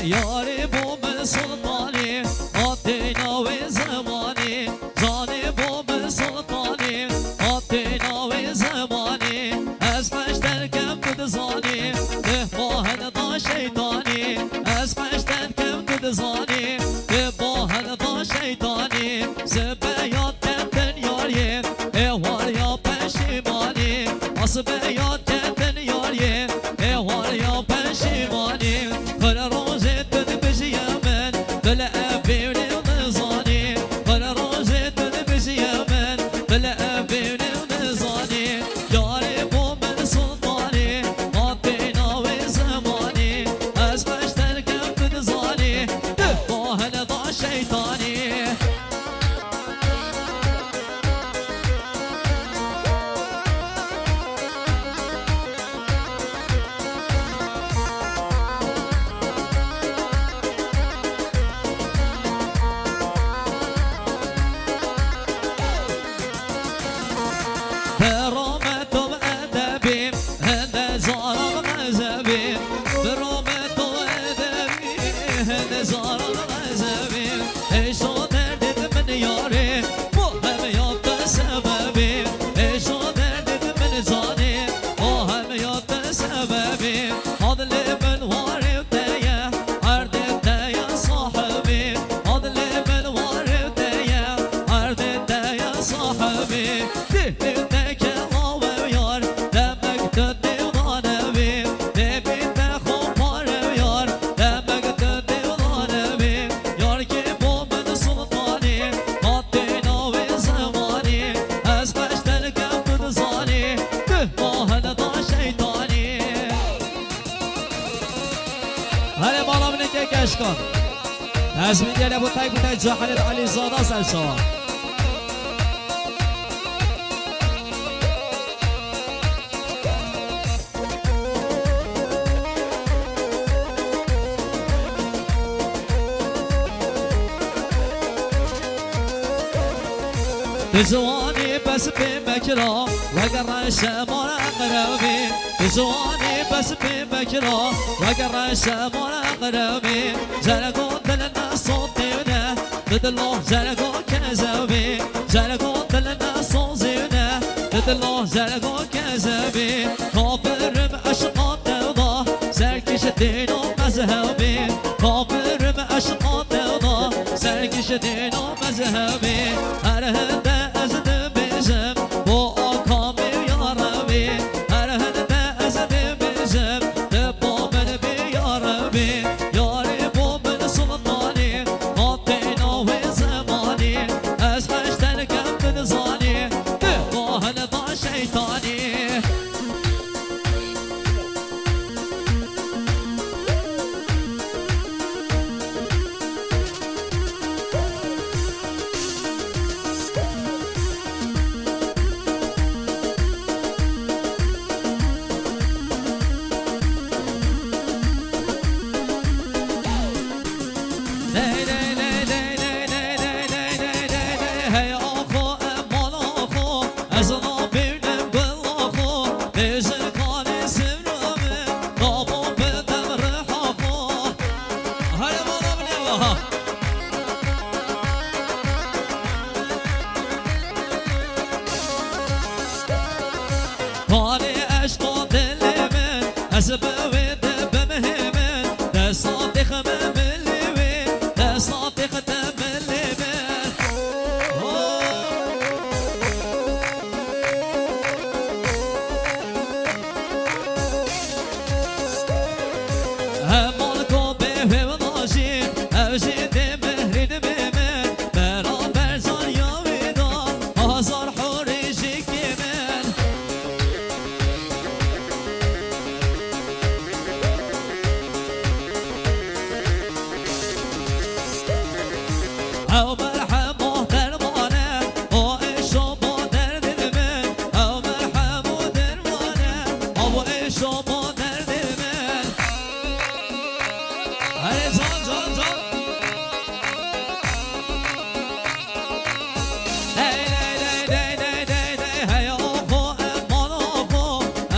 یاری بو من سلطانی آتینا و زمانی جانی بو من سلطانی آتینا و زمانی از پشتر کم کد زانی ده باهن دا شیطانی از پشتر کم کد زانی ده باهن دا شیطانی زبیات کندن یاری ایوار یا پشیمانی زبیات کندن یاری ایوار یا پشیمانی خل روزی تد بجی من بل ابیر نزانی خل روزی تد بجی من بل ابیر نزانی یاری بو من سلطانی آتینا و زمانی از پشتر کم کد زانی ده باهن دا شیطانی از میدیل ابو طیب بوده جاحل علی زاده سلسوا بزواني بس بمكرا وقر الشمال قرابي بزواني بس بمكرا وقر الشمال قرابي زرقون دلنا صوتنا بدلو زرقون كذابي زرقون دلنا صوتنا بدلو زرقون كذابي كافر بأشقاط توضا سركش دين ومذهبي كافر بأشقاط توضا سركش دين ومذهبي أرهد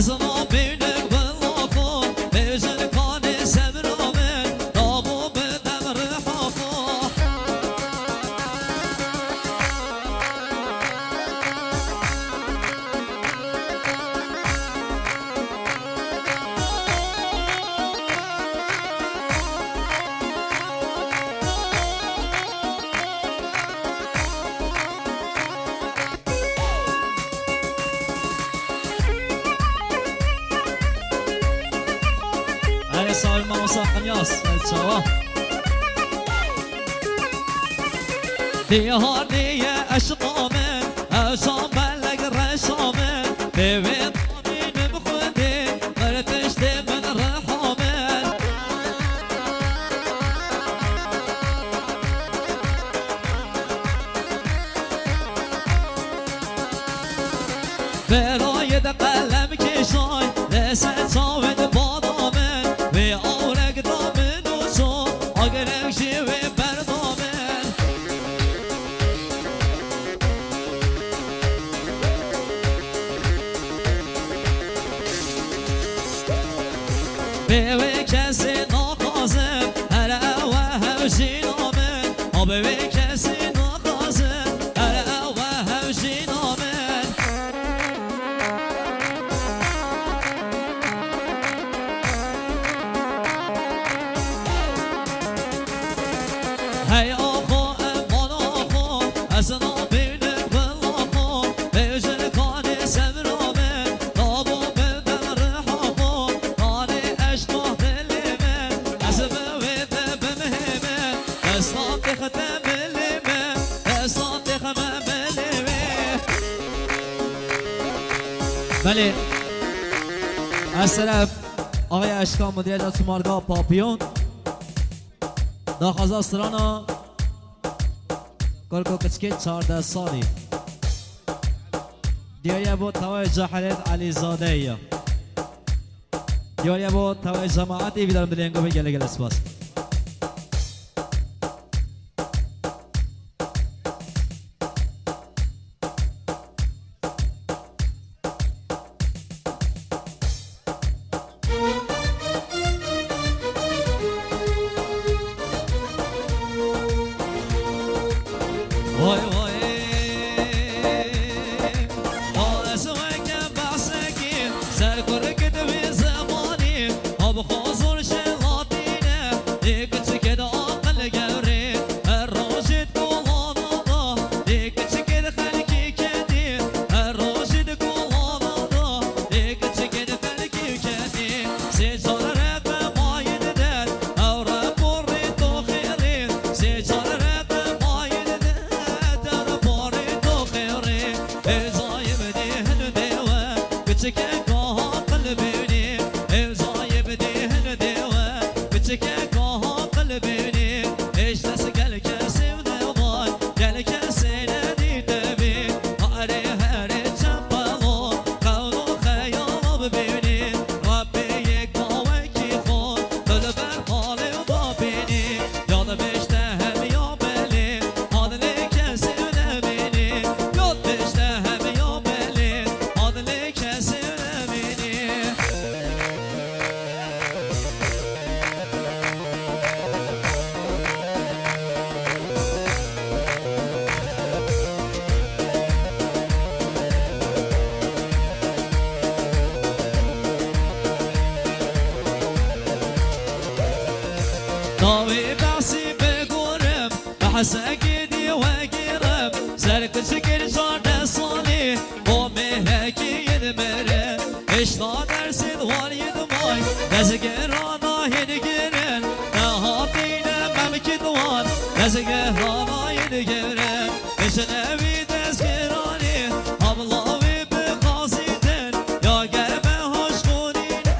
از ما بینه بلاخو به زن کان سبرامه دابو ما مساق نیاس شوا دیار دیه اشقامه اشام بلگ رشامه بیوید آمینم خودی برتش دی من رحامه برای ده قلم کشای لسه چاوید بادامه و آورگ دامن و شو آگرک شیوه بردامه بیوی کسی ناخازم هر او هوشی نامه بیوی کسی ناخازم هر او هوشی نامه هی آخو امان آخو از نابینه بلاخو بیجل کانی سمرامه نابو بدم رحاخو کانی اشقا دلیمه از بویده بمهمه دستان تخته بلیمه دستان تخمه بلیمه بله از طرف آقای اشکا مدیر دست مارگا پاپیون دا خازاسترانا گرگو کچکی 14 سالی دیاری بود توی جاحلت علی زاده ای دیاری بود توی جماعتی بیدارم دلینگو بی گله گله سپاس وای وای آسوه که بحثکی سر کرکت به زمانی آب خوزور شلاتینه دیگه چکد عقل گوری هر روشت کلان آقا دیگه چکد خلکی کدی هر روشت کلان آقا دیگه چکد خلکی کدی سی چار رقم ماید در او رب بری تو خیرین سی چار رقم ماید در بچکه گاه قلبینی اوزای بدهن دیوه بچکه گاه قلبینی ایش دست گل کسی ونوان گل کسی ندیده بی هاری هاری چپلو قولو خیالو ببینی ربی یک باوکی خود دل بر حالی بابینی یاد بیشته هم یا بلی حالی کسی نبینی یاد بیشته هم یا بلی حالی کسی نبینی ناوی بحثی بگورم بحثکی دی و گیرم سرکل شکل 14 سالی با مهکی یدمره اشتا درسید وار یدمای نزگرانا یدگیرن نهاتینه ممکی دوان نزگرانا یدگیرن بشنوی دزگرانی هملاوی بخازیدن یا گرمه هاش خونینه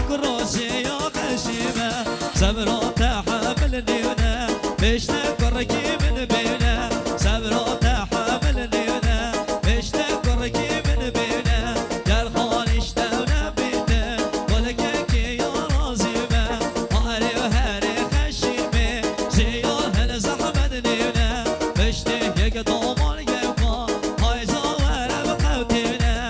کروشی یا خشیمه سمرا تحمل نیونه بشته کرکی من بینه سمرا تحمل نیونه بشته کرکی من بینه در خانش دونه بیده ولکه که یا رازیمه هاری و هاری خشیمه زیار هل زحمت نیونه بشته یک دومان گفا های زاوره بقوتینه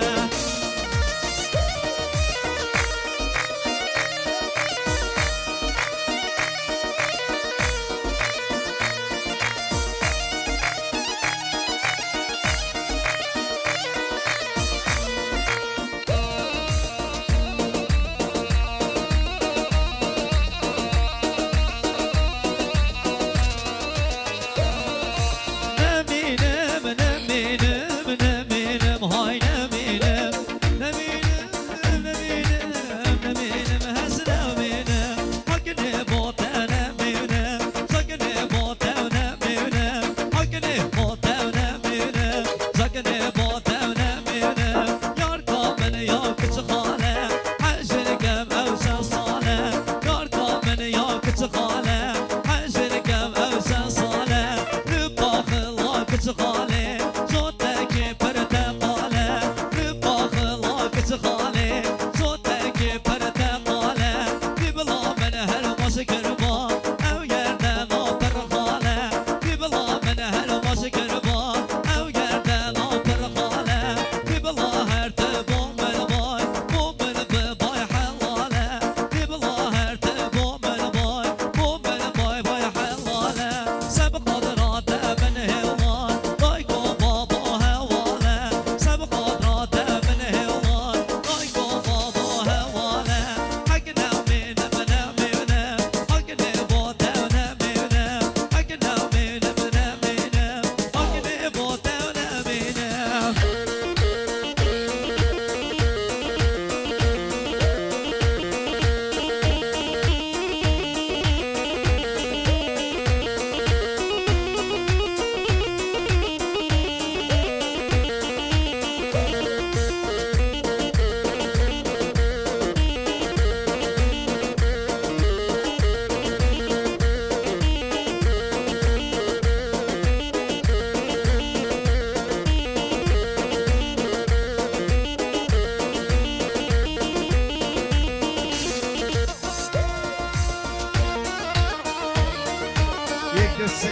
دوسته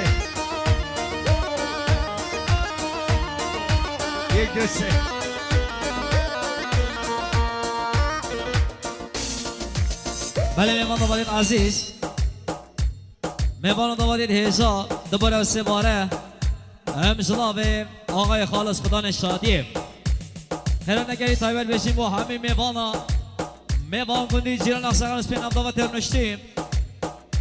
یک دوسته بله میمان دوبارید عزیز میمان دوبارید هیزا دوباره و سه باره امزلاو آقای خالص خدا نشادی خیلی نگری تایبر بشیم با همین میوانا میوان گندی جیران اخساقان از پینم داوت نشتیم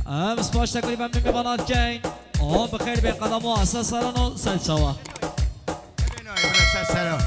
ام سپاش تکلیف هم میوانات کن آم بخیر به قدم و اساس سران و سلسوا ببینای برسه سلام